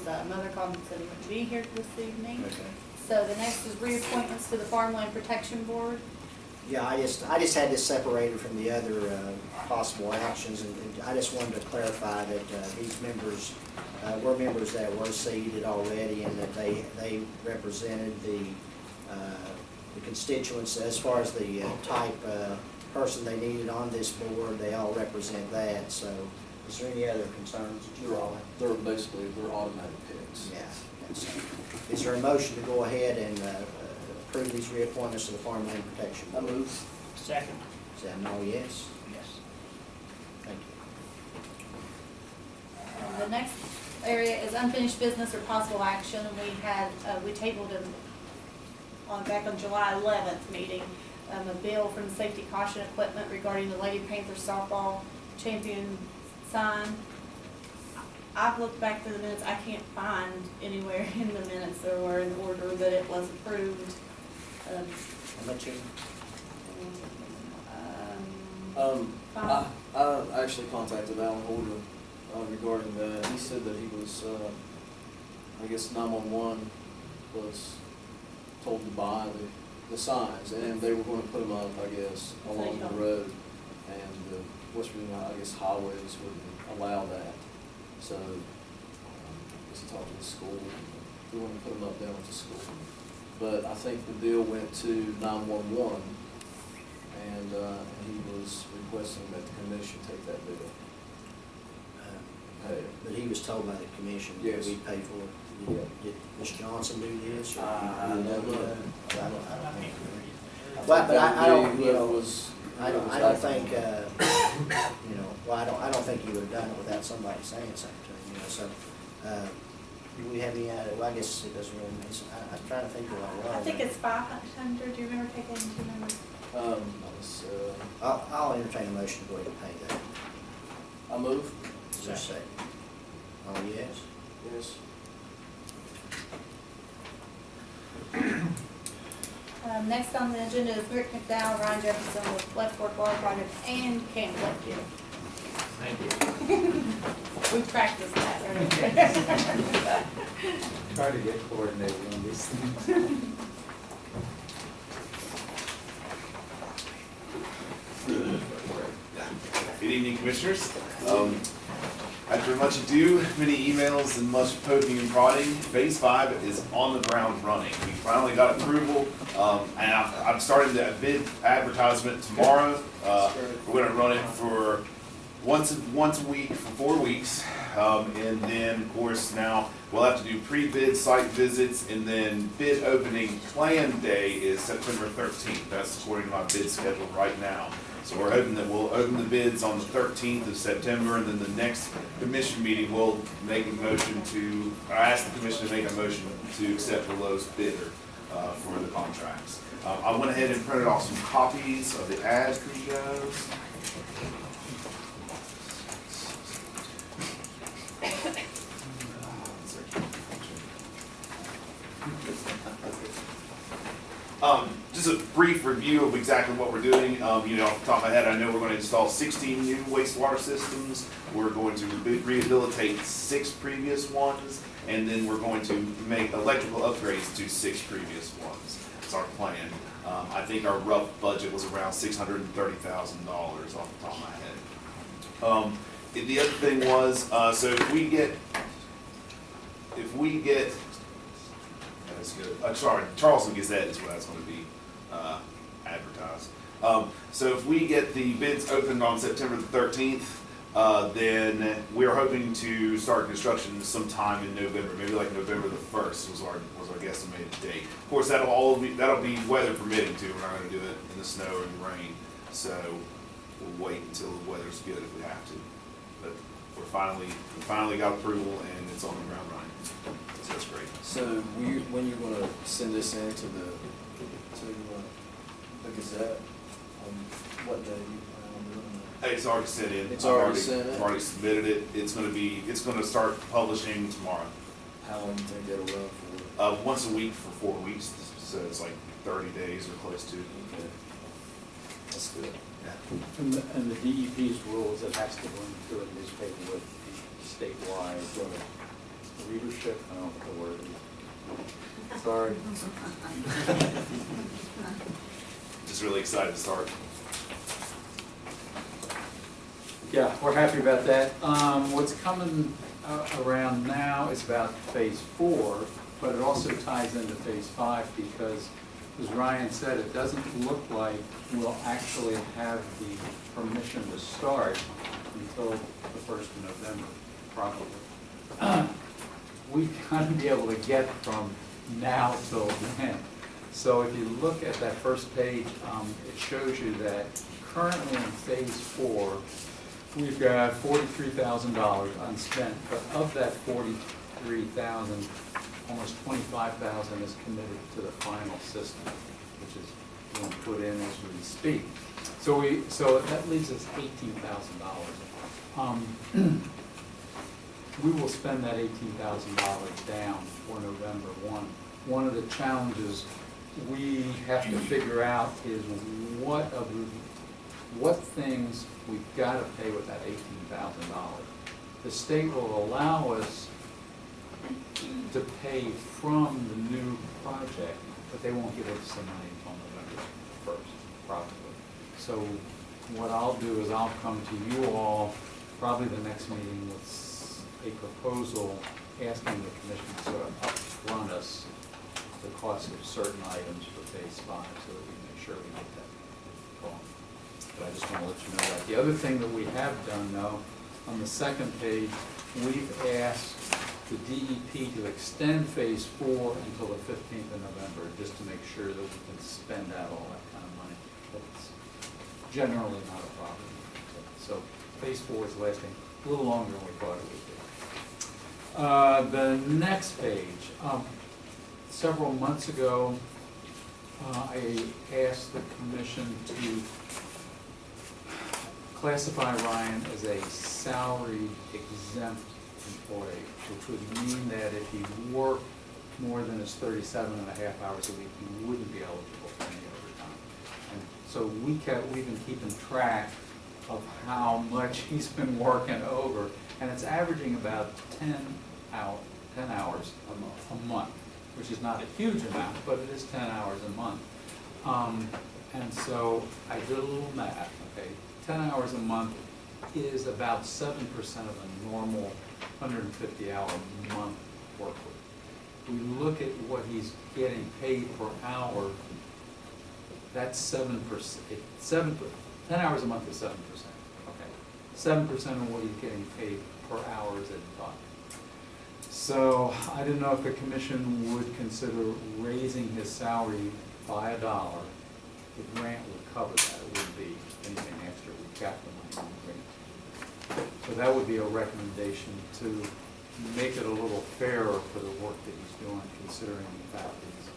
his mother called and said he wouldn't be here this evening. Okay. So the next is reappointments to the Farmland Protection Board. Yeah, I just had this separated from the other possible actions, and I just wanted to clarify that these members were members that were seated already, and that they represented the constituents as far as the type person they needed on this board. They all represent that. So, is there any other concerns that you all have? They're basically, they're automatic picks. Yeah. And so, is there a motion to go ahead and approve these reappointments to the Farmland Protection I Board? move. Second. Is that an all yes? Yes. Thank you. The next area is unfinished business or possible action, and we tabled them back on July 11th meeting, a bill from Safety Caution Equipment regarding the Lady Panthers softball champion sign. I've looked back through the minutes, I can't find anywhere in the minutes or in order that it was approved. How much is it? I actually contacted Alan Holder regarding that. He said that he was, I guess 911 was told to buy the signs, and they were going to put them up, I guess, along the road. And the West Virginia, I guess, highways wouldn't allow that. So, I guess he talked to the school, and they wanted to put them up down at the school. But I think the bill went to 911, and he was requesting that the commission take that bill. Pay it. But he was told by the commission that Yes. we'd pay for it. Yeah. Did Ms. Johnson do this? Or I don't know. But I don't, you Whoever know, was, I don't think, you know, well, I don't think you would have done it without somebody saying something to him, you know, so, do we have any, well, I guess it doesn't really mean, I'm trying to think of what it was. I think it's 500, do you remember taking two numbers? I'll entertain a motion to go ahead and pay that. I move. Is there a second? Oh, yes? Yes. Next on the agenda is Rick McDowell, Ryan Jefferson with Left Fork Water Project and Camp Lakeview. Thank you. We practiced that, right? Try to get coordinated on these things. Good evening, Commissioners. After much ado, many emails, and much poking and prodding, Phase 5 is on the ground running. We finally got approval, and I'm starting the bid advertisement tomorrow. We're going to run it for once a week for 4 weeks, and then, of course, now we'll have to do pre-bid site visits, and then bid opening plan day is September 13th. That's according to my bid schedule right now. So we're hoping that we'll open the bids on the 13th of September, and then the next commission meeting, we'll make a motion to, I ask the commission to make a motion to accept the lowest bidder for the contracts. I went ahead and printed off some copies of the ad for you guys. Just a brief review of exactly what we're doing. You know, off the top of my head, I know we're going to install 16 new wastewater systems. We're going to rehabilitate 6 previous ones, and then we're going to make electrical upgrades to 6 previous ones. That's our plan. I think our rough budget was around $630,000 off the top of my head. The other thing was, so if we get, that's good. Sorry, Charleston Gazette is where that's going to be advertised. So if we get the bids opened on September the 13th, then we're hoping to start construction sometime in November, maybe like November the 1st was our guesstimated date. Of course, that'll be weather permitting too. We're not going to do it in the snow or in the rain, so we'll wait until the weather's good if we have to. But we finally got approval, and it's on the ground running. So that's great. So when you're going to send this in to the Gazette, what day do you plan on doing that? It's already sent in. It's already sent in? I've already submitted it. It's going to start publishing tomorrow. How long do you think that'll run for? Once a week for 4 weeks, so it's like 30 days or close to. Okay. That's good. Yeah. And the DEP's rules, it has to go into a newspaper with statewide. Leadership, I don't know what the word is. Sorry. Just really excited to start. Yeah, we're happy about that. What's coming around now is about phase 4, but it also ties into phase 5 because, as Ryan said, it doesn't look like we'll actually have the permission to start until the 1st of November, probably. We've got to be able to get from now till then. So if you look at that first page, it shows you that currently in phase 4, we've got $43,000 unspent, but of that $43,000, almost $25,000 is committed to the final system, which is being put in as we speak. So that leaves us $18,000. We will spend that $18,000 down for November 1. One of the challenges we have to figure out is what things we've got to pay with that $18,000. The state will allow us to pay from the new project, but they won't give us the money until November 1st, probably. So what I'll do is I'll come to you all, probably the next meeting, with a proposal asking the commission to upfront us the cost of certain items for phase 5 so that we make sure we get that going. But I just want to let you know that. The other thing that we have done, though, on the second page, we've asked the DEP to extend phase 4 until the 15th of November, just to make sure that we can spend out all that kind of money. That's generally not a problem. So phase 4 is lasting a little longer than we thought it would be. The next page. Several months ago, I asked the commission to classify Ryan as a salary exempt employee, which would mean that if he worked more than his 37.5 hours a week, he wouldn't be eligible for any overtime. And so we've been keeping track of how much he's been working over, and it's averaging about 10 hours a month, which is not a huge amount, but it is 10 hours a month. And so I did a little math, okay? 10 hours a month is about 7% of a normal 150-hour month work week. We look at what he's getting paid per hour, that's 7%. 10 hours a month is 7%, okay? 7% of what he's getting paid per hour is at $1. So I didn't know if the commission would consider raising his salary by $1. The grant would cover that. It wouldn't be anything extra. We've got the money in the grant. So that would be a recommendation to make it a little fairer for the work that he's doing, considering the fact that he's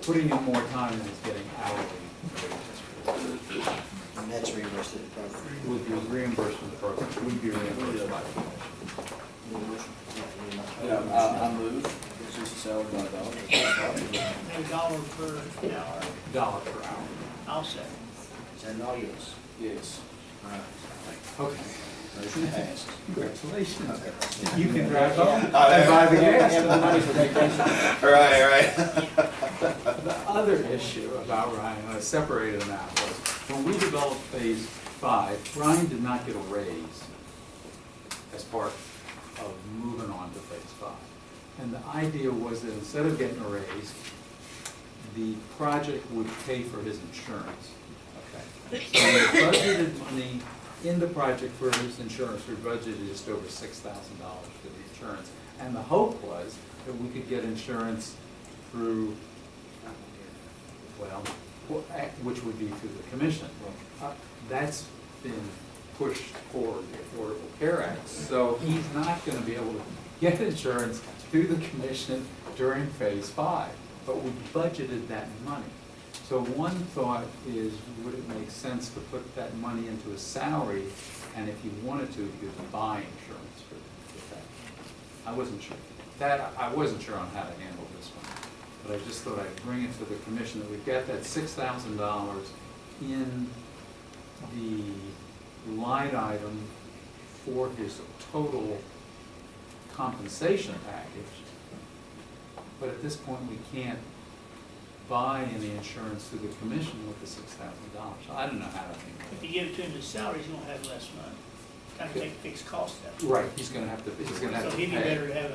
putting in more time than he's getting hourly wages. And that's reimbursed to the program. Would be reimbursed from the program, would be reimbursed by the commission. Yeah, I move, reduce the salary by $1. $1 per hour. $1 per hour. I'll second. Is that an all yes? Yes. All right. Okay. Motion passes. Congratulations. Okay. You can drive home and Yeah. buy the gas. Have the money for vacation. All right. The other issue about Ryan, I separated him out, was when we developed phase 5, Ryan did not get a raise as part of moving on to phase 5. And the idea was that instead of getting a raise, the project would pay for his insurance. Okay. So we budgeted money in the project for his insurance. We budgeted just over $6,000 for the insurance. And the hope was that we could get insurance through, well, which would be through the commission. That's been pushed forward, the Affordable Care Act. So he's not going to be able to get insurance through the commission during phase 5, but we budgeted that money. So one thought is, would it make sense to put that money into a salary, and if you wanted to, you could buy insurance for that? I wasn't sure on how to handle this one, but I just thought I'd bring it to the commission that we've got that $6,000 in the line item for his total compensation package. But at this point, we can't buy any insurance through the commission with the $6,000. I don't know how to think If of you give it to him as salary, he's gonna have less money. Kind of take fixed costs out. it. Right, he's gonna have to So pay. he'd be better to have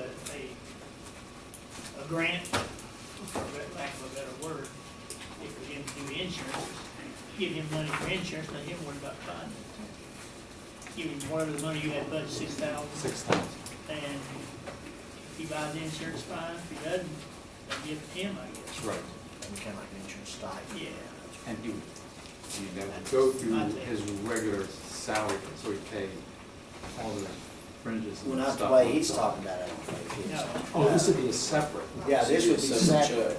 a grant, for lack of a better word, if we didn't do insurance, give him money for insurance, let him worry about finding it. Give him whatever the money you had budgeted, 6,000, 6,000. and if he buys insurance, fine, if he doesn't, then give it to him, I guess. Right. And kind of like an insurance stipend. Yeah. And he would go through his regular salary, so he paid all the fringes Well, and not stuff. the way he's talking about it, I don't think it is. No. Oh, this would be a separate. Yeah, this would be Separate separate,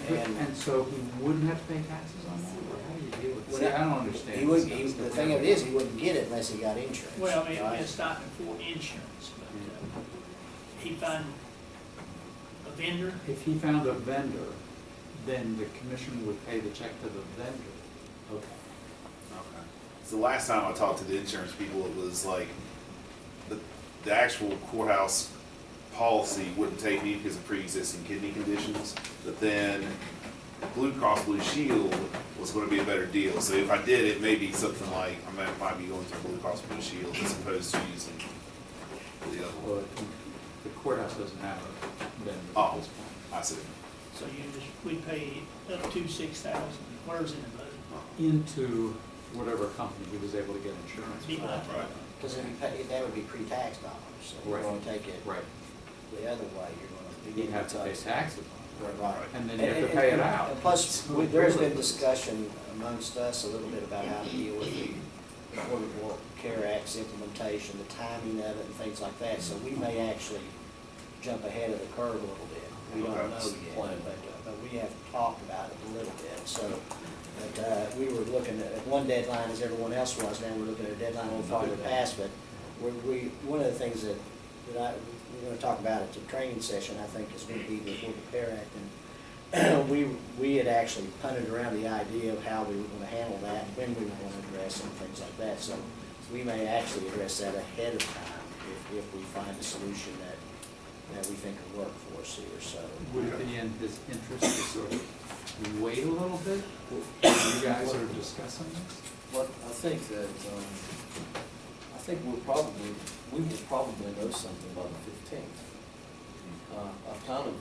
check. And so he wouldn't have to pay taxes on that, or how do you deal with Well, it? See, I don't understand. He would, this kind of the stuff. thing of it is, he wouldn't get it unless he got insurance. Well, I mean, right? it's stipend for insurance, but he find a vendor, If he found a vendor, then the commission would pay the check to the vendor. Okay. Okay. So the last time I talked to the insurance people, it was like, the actual courthouse policy wouldn't take me because of pre-existing kidney conditions, but then Blue Cross Blue Shield was gonna be a better deal. So if I did, it may be something like, might be going through Blue Cross Blue Shield as opposed to using the other one. Well, the courthouse doesn't have a vendor Oh. at this point. I see. so we pay up to 6,000, where's in the budget? Into whatever company he was able to get insurance Be from. my- Right. Because that would be pre-tax dollars, so you're Right. gonna take it Right. the other way, you're gonna be He'd getting have to pay taxed. taxes on Right. it, and then you have to pay it out. And plus, So there's really- been discussion amongst us a little bit about how to deal with the Affordable Care Act's implementation, the timing of it and things like that, so we may actually jump ahead of the curve a little bit. We don't Okay. know yet, but we have talked about it a little bit, so. But we were looking at one deadline as everyone else was, now we're looking at a deadline a little farther past, but one of the things that we're gonna talk about at the training session, I think, is gonna be the Affordable Care Act. And we had actually punted around the idea of how we were gonna handle that, when we were gonna address it and things like that. So we may actually address that ahead of time if we find a solution that we think will work for us here, so. Would it be in his interest to sort of wait a little bit? You guys are discussing this? Well, I think that, I think we will probably know something by the 15th. I've kind of,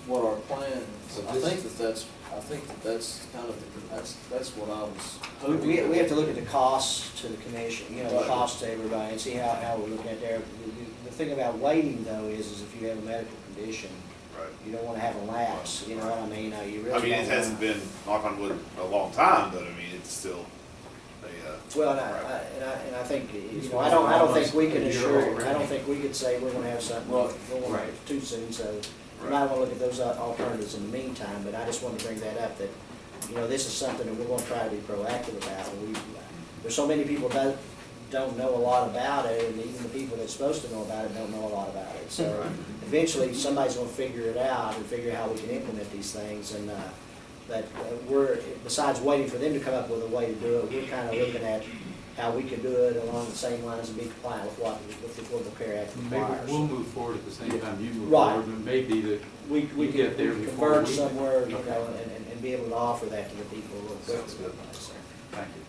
what our plan is, So I this- think that's kind of, that's what I was hoping. We have to look at the costs to the commission, the Right. cost to everybody, and see how we're looking at there. The thing about waiting, though, is if you have a medical condition, Right. you don't wanna have a lapse, you know what I mean? You really I mean, it don't hasn't wanna- been, knock on wood, a long time, but I mean, it's still, Well, and I think, I don't think we can assure, I don't think we could say we're gonna have something going Right. too soon, so you Right. might wanna look at those alternatives in the meantime, but I just wanted to bring that up, that, this is something that we're gonna try to be proactive about. There's so many people that don't know a lot about it, and even the people that's supposed to know about it don't know a lot about it. So eventually, somebody's gonna figure it out and figure out how we can implement these things, and, but we're, besides waiting for them to come up with a way to do it, we're kind of looking at how we can do it along the same lines and be compliant with what the Affordable Care Act Maybe requires. we'll move forward at the same time you move Right. forward, and maybe that We you can get there before converge we- somewhere, Okay. and be able to offer that to the people real quickly. Sounds good. So. Thank you.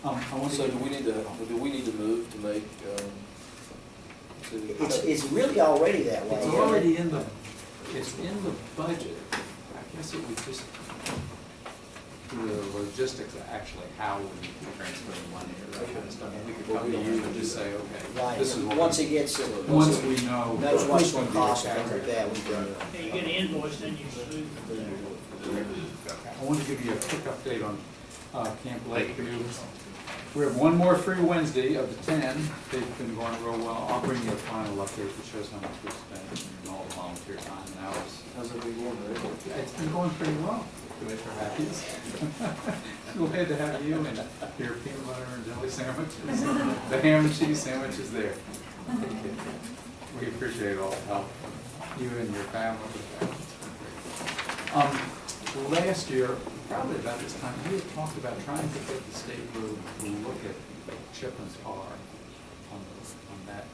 I want to So do we need to move to make, It's really already that way. It's isn't it? already in the budget. I guess it would just, the logistics of actually how we transfer the money or that kind of stuff. We could come to you and just say, okay, Right, this is what. once he gets it, Once we know. knows what it's who's gonna be cost and the things like that, we can. Hey, you get an invoice, then you move. I want to give you a quick update on Camp Lakeview. We have one more free Wednesday of the 10. They've been going real well. I'll bring you a final update that shows how much we spent and all the volunteer time and hours. how's it been going, Rick? Yeah, it's been going pretty well. Commissioner Matthews. Glad to have you and your peanut butter and jelly sandwiches. The ham and cheese sandwich is there. Thank you. We appreciate all the help, you and your family. Last year, probably about this time, we had talked about trying to get the state road to look at Chipman's R on that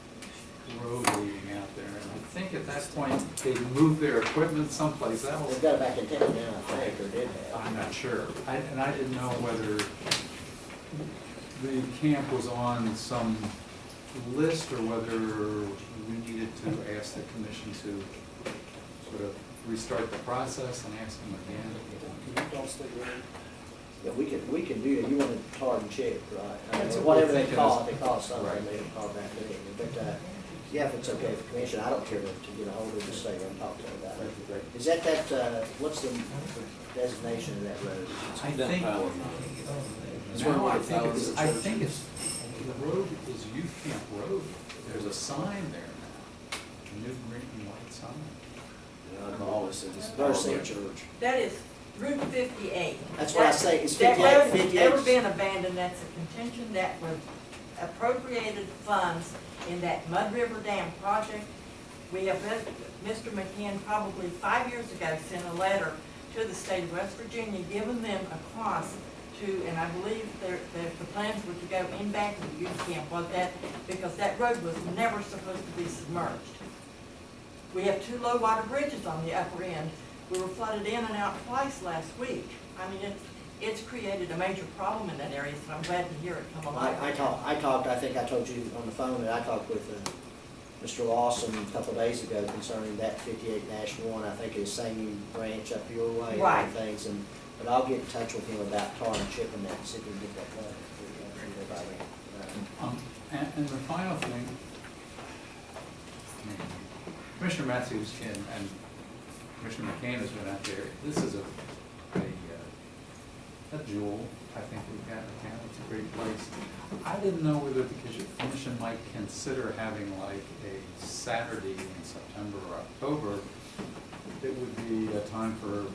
road leading out there. And I think at that point, they moved their equipment someplace else. They've got it back in town now, I think, or did have. I'm not sure. And I didn't know whether the camp was on some list or whether we needed to ask the commission to sort of restart the process and ask them again. Don't stay ready. Yeah, we can do that, you want to tar and chip, right? I mean, That's what whatever we're they thinking call is- it, they call it something, Right. they call it back to it. But, yeah, if it's okay for the commission, I don't care to get a hold of the state and talk to them about it. Is that, what's the designation of that road? I Down think, Powell. It's where now I the think towers it's, and I churches. think it's, the road is Youth Camp Road. There's a sign there now, a new green and white sign. I've always said this is Very Power simple. Church. That is Route 58. That's what I say, it's That 58, road has 58. never been abandoned, that's a contention that was appropriated funds in that Mud River Dam project. We have, Mr. McCann probably 5 years ago sent a letter to the state of West Virginia, giving them a cost to, and I believe the plans were to go in back of the youth camp, was that, because that road was never supposed to be submerged. We have 2 low water bridges on the upper end. We were flooded in and out twice last week. I mean, it's created a major problem in that area, so I'm glad to hear it come alive. I talked, I think I told you on the phone that I talked with Mr. Lawson a couple of days ago concerning that 58-1, I think his same branch up your way and Right. things, but I'll get in touch with him about tar and chip and that, and see if we can get that done. And the final thing, Commissioner Matthews and Commissioner McCann has been out there. This is a jewel, I think we've got in town. It's a great place. I didn't know whether the commission might consider having like a Saturday in September or October. It would be a time for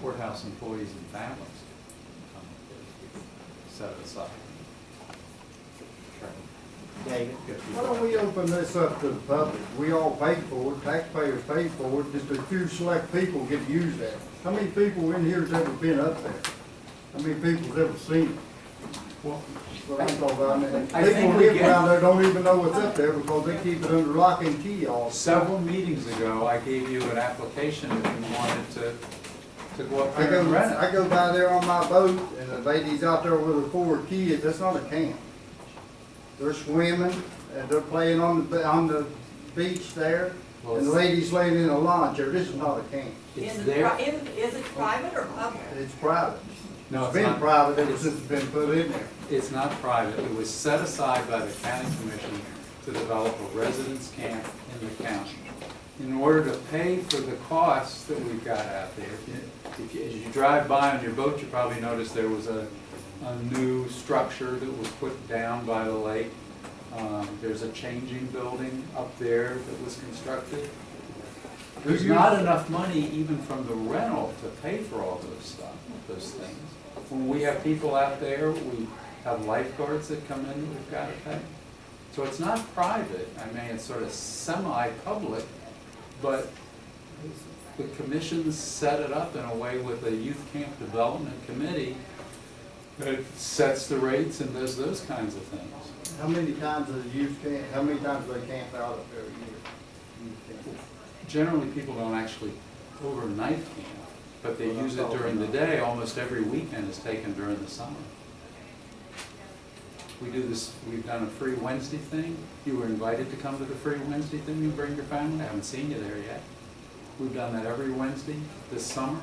courthouse employees and families to come set it aside. David? Why don't we open this up to the public? We all pay for it, taxpayers pay for it, just a few select people get to use that. How many people in here has ever been up there? How many people's ever seen it? Well, What I'm talking about, I think people we live get- around there don't even know what's up there because they keep it under lock and key all. several meetings ago, I gave you an application if you wanted to go up I there and rent it. go by there on my boat and the lady's out there with her 4 kids, that's not a camp. They're swimming and they're playing on the beach there. Well, And the lady's laying in a lawn chair, this is not a camp, It's Is it there. is it private or public? it's private. No, It's it's been not. private ever since it's been put in there. It's not private. It was set aside by the county commission to develop a residence camp in the county. In order to pay for the costs that we've got out there, as you drive by on your boat, you probably noticed there was a new structure that was put down by the lake. There's a changing building up there that was constructed. There's not enough money even from the rental to pay for all those things. When we have people out there, we have lifeguards that come in that we've got to pay. So it's not private, I mean, it's sort of semi-public, but the commission set it up in a way with a youth camp development committee that sets the rates and does those kinds of things. How many times do how many times do they camp out up there a year? Youth camp. Generally, people don't actually overnight camp, but they use it during the day. Almost every weekend is taken during the summer. We do this, we've done a free Wednesday thing. You were invited to come to the free Wednesday thing and bring your family. I haven't seen you there yet. We've done that every Wednesday this summer.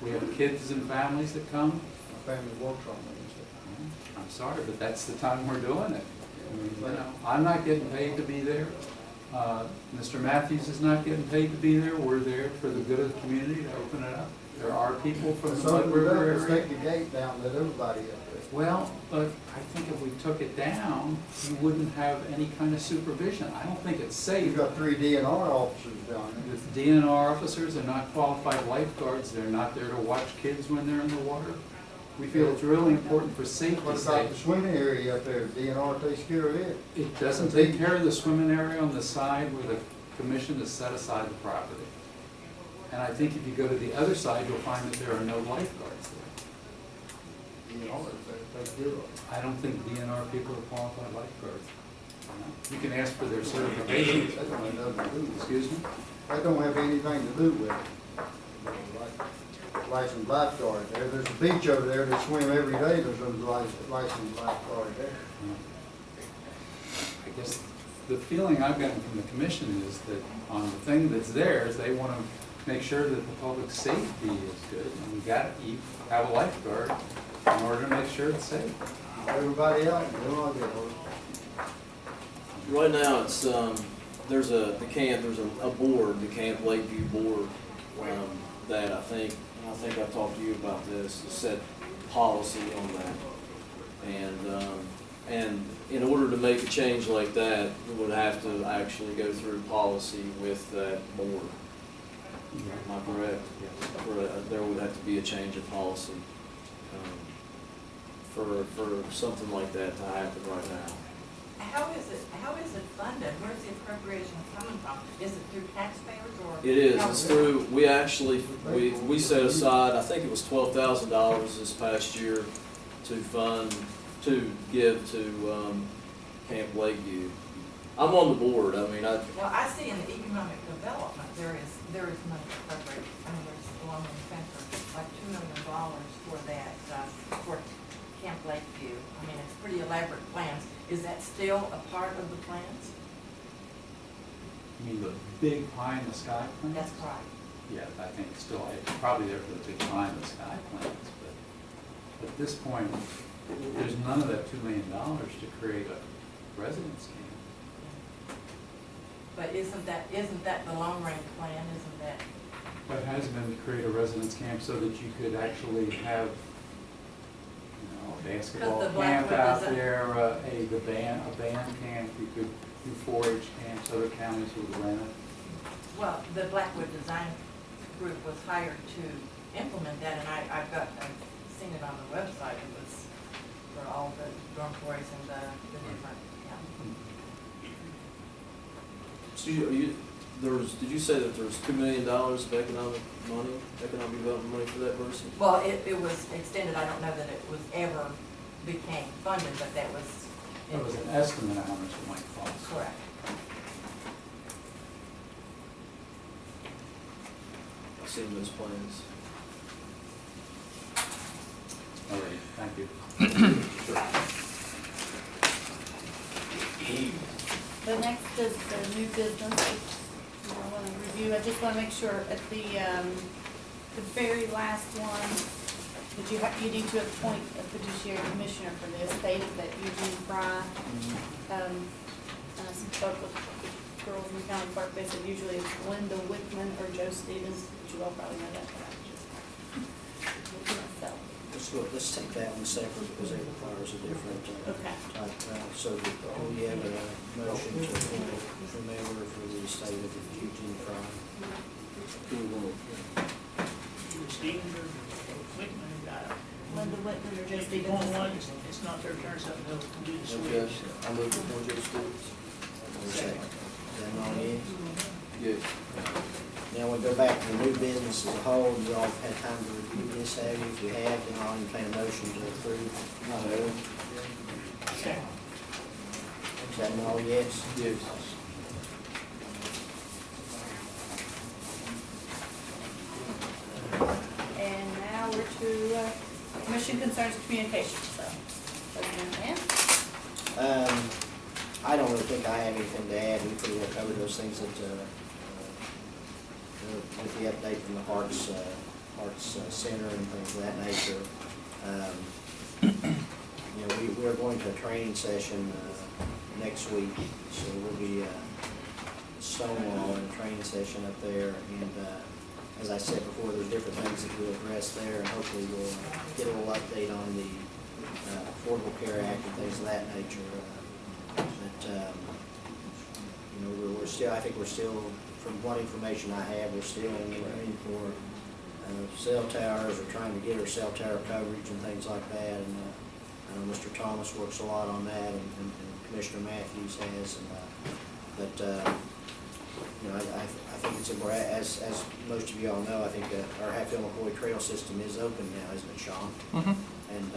We have kids and families that come. My family works on Wednesday. I'm sorry, but that's the time we're doing it. I mean, you know, I'm not getting paid to be there. Mr. Matthews is not getting paid to be there. We're there for the good of the community to open it up. There are people from the So Mud we're River up, let's area. take the gate down, let everybody up there. Well, but I think if we took it down, you wouldn't have any kind of supervision. I don't think it's You've safe. got 3 DNR officers down there. The DNR officers are not qualified lifeguards. They're not there to watch kids when they're in the water. We feel it's really important for What safety's about sake. the swimming area up there? DNR takes care of it. It doesn't take care of the swimming area on the side where the commission has set aside the property. And I think if you go to the other side, you'll find that there are no lifeguards there. DNR takes care of it. I don't think DNR people are qualified lifeguards. You can ask for their certification. That don't have nothing to do with it. Excuse me? That don't have anything to do with it. Licensed lifeguard there, there's a beach over there that swim every day, there's a licensed lifeguard there. I guess the feeling I've gotten from the commission is that on the thing that's theirs, they want to make sure that the public safety is good. And you have a lifeguard in order to make sure it's safe. Everybody else, they're all good. Right now, it's, there's a board, the Camp Lakeview Board, that I think I've talked to you about this, to set policy on that. And in order to make a change like that, we would have to actually go through policy with that board. Am I correct? There would have to be a change of policy, for something like that to happen right now. How is it funded? Where's the appropriation coming from? Is it through taxpayers or? It is, how it's it- through, we actually, we set aside, I think it was $12,000 this past year to give to, Camp Lakeview. I'm on the board, I mean, Well, I see in the economic development, there is money appropriated. I mean, there's along with the center, like $2 million for that, for Camp Lakeview. I mean, it's pretty elaborate plans. Is that still a part of the plans? You mean the big pie in the sky plans? That's right. Yeah, I think it's still, it's probably there for the big pie in the sky plans, but at this point, there's none of that $2 million to create a residence camp. But isn't that the long range plan? Isn't that? But has been to create a residence camp so that you could actually have, a basketball Because the camp Blackwood out doesn't- there, a band camp, you could do 4-H camps, other counties would rent it. Well, the Blackwood Design Group was hired to implement that, and I've seen it on the website. It was for all the dormitories and the different, So did you say that there's $2 million of economic development money for that person? Well, it was extended. I don't know that it was ever became funded, but that was. That was an estimate of how much it might cost. Correct. I've seen those plans. All right, thank you. The next is the new business, which I want to review. I just want to make sure at the very last one, that you need to appoint a fiduciary commissioner for this, stated that Eugene Fry, I spoke with the girls in the county clerk, they said usually it's Linda Wickman or Joe Stevens, but you all probably know that, but I just, Let's take that one separate because it requires a different Okay. type. So we have a motion to appoint a member for the state of Eugene Fry. Who we want to- Stevens or Whitman, Linda Whitman or Joe if they Stevens. want one, it's not their turn, so they'll do the Okay, switch. I move to appoint Joe Stevens. Second. Is that all it is? Yes. Now we go back to the new business as a whole. You all have had time to review this, have you? If you have, then I'll entertain a motion to approve. Second. Is that an all yes? Yes. And now we're to commission concerns and communications, so, President Mann. I don't really think I have anything to add. We pretty well covered those things that, with the update from the Hearts Center and things of that nature. We're going to a training session, next week, so we'll be, Stonewall in a training session up there, and, as I said before, there's different things that we'll address there, and hopefully we'll get a little update on the, Affordable Care Act and things of that nature. We're still, I think we're still, from what information I have, we're still waiting for cell towers, or trying to get our cell tower coverage and things like that. And I know Mr. Thomas works a lot on that, and Commissioner Matthews has. I think it's important, as most of you all know, I think our Hatfield McCoy Trail system is open now, isn't it, Sean? And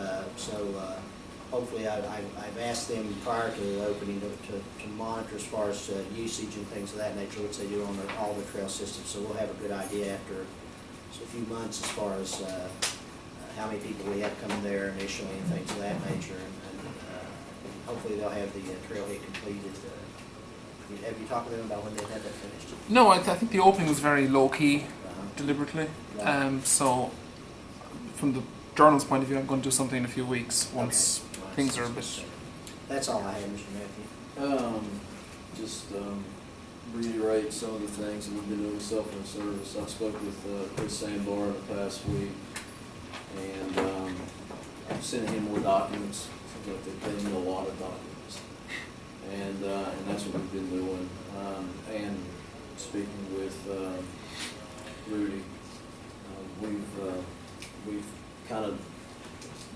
hopefully, I've asked them prior to the opening to monitor as far as usage and things of that nature, which they do on all the trail systems. So we'll have a good idea after a few months as far as how many people we have coming there initially and things of that nature. And hopefully they'll have the trailhead completed. Have you talked to them about when they have that finished? No, I think the opening was very low key, Uh-huh. deliberately. Right. So, from the journal's point of view, I'm going to do something in a few weeks once Okay. things are a bit. That's all I have, Mr. Matthew. Just reiterate some of the things that we've been doing with Self-Care Service. I spoke with Chris Sandbar in the past week, and I'm sending him more documents. Seems like they pay me a lot of documents, and that's what we've been doing. And speaking with Rudy, we've kind of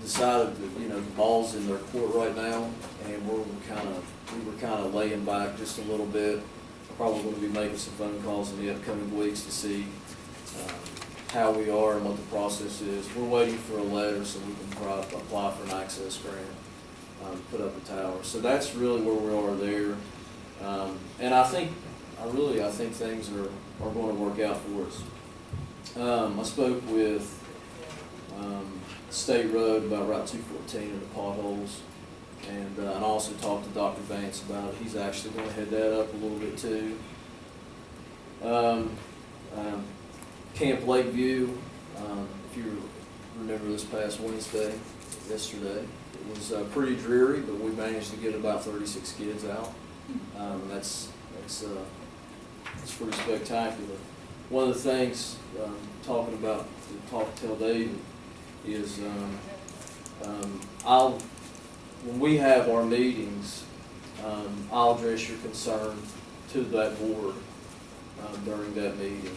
decided that, you know, the ball's in their court right now, and we were kind of laying back just a little bit. Probably going to be making some phone calls in the upcoming weeks to see how we are and what the process is. We're waiting for a letter so we can apply for an access grant, put up a tower. So that's really where we are there. And I think things are going to work out for us. I spoke with State Road about Route 214 and the potholes, and I also talked to Dr. Vance about it. He's actually going to head that up a little bit too. Camp Lakeview, if you remember this past yesterday, it was pretty dreary, but we managed to get about 36 kids out. That's pretty spectacular. One of the things, talking about the Talk Tell David, is when we have our meetings, I'll address your concern to that board during that meeting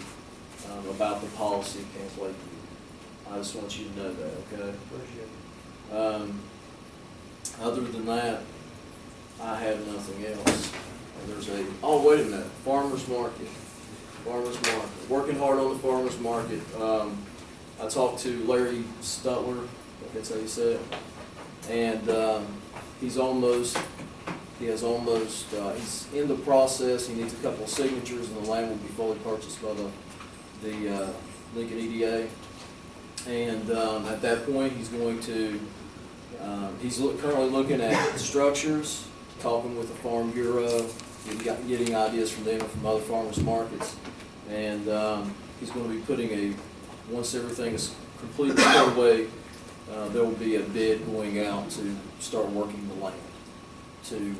about the policy of Camp Lakeview. I just want you to know that, okay? Other than that, I have nothing else. Wait a minute, farmer's market. Working hard on the farmer's market. I talked to Larry Stutler, if that's how you say it, and he's in the process. He needs a couple of signatures, and the land will be fully purchased by the Lincoln EDA. And at that point, he's going to, currently looking at structures, talking with the Farm Bureau, getting ideas from them and from other farmers markets. And he's going to be putting once everything is completely put away, there will be a bid going out to start working the land to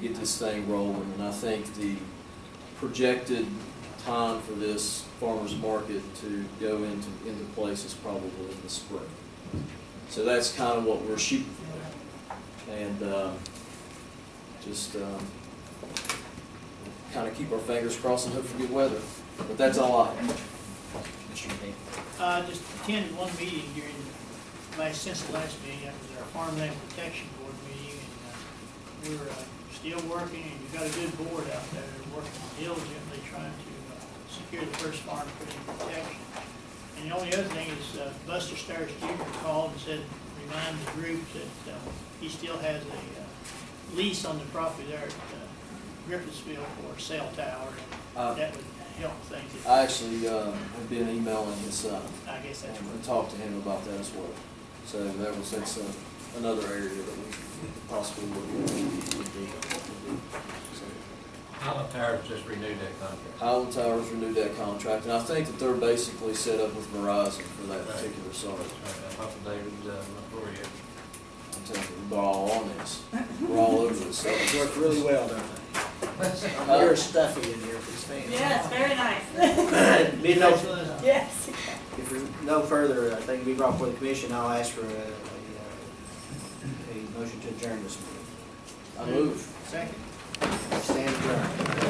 get this thing rolling. And I think the projected time for this farmer's market to go into place is probably in the spring. So that's kind of what we're shooting for. And just kind of keep our fingers crossed and hope for good weather. But that's all I have. Just attended one meeting since the last meeting. That was our Farmland Protection Board meeting, and we're still working, and you've got a good board out there that's working diligently trying to secure the first farm putting protection. And the only other thing is Buster Stars Jr. called and said, remind the group that he still has a lease on the property there at Griffithsville for a cell tower. That would help things. I actually have been emailing his son. I guess that's and talked to him about that as well. So that's another area that we possibly would do. Highland Towers just renewed that contract. Highland Towers renewed that contract, and I think that they're basically set up with Verizon for that particular site. Uncle David's for you. I'm telling you, we're all on this. We're all over this. It's worked really well, don't they? You're stuffy in here for these fans. Yes, very nice. Being no, Yes. if there's no further thing to be brought before the commission, I'll ask for a motion to adjourn this meeting. I move. Second. Stand adjourned.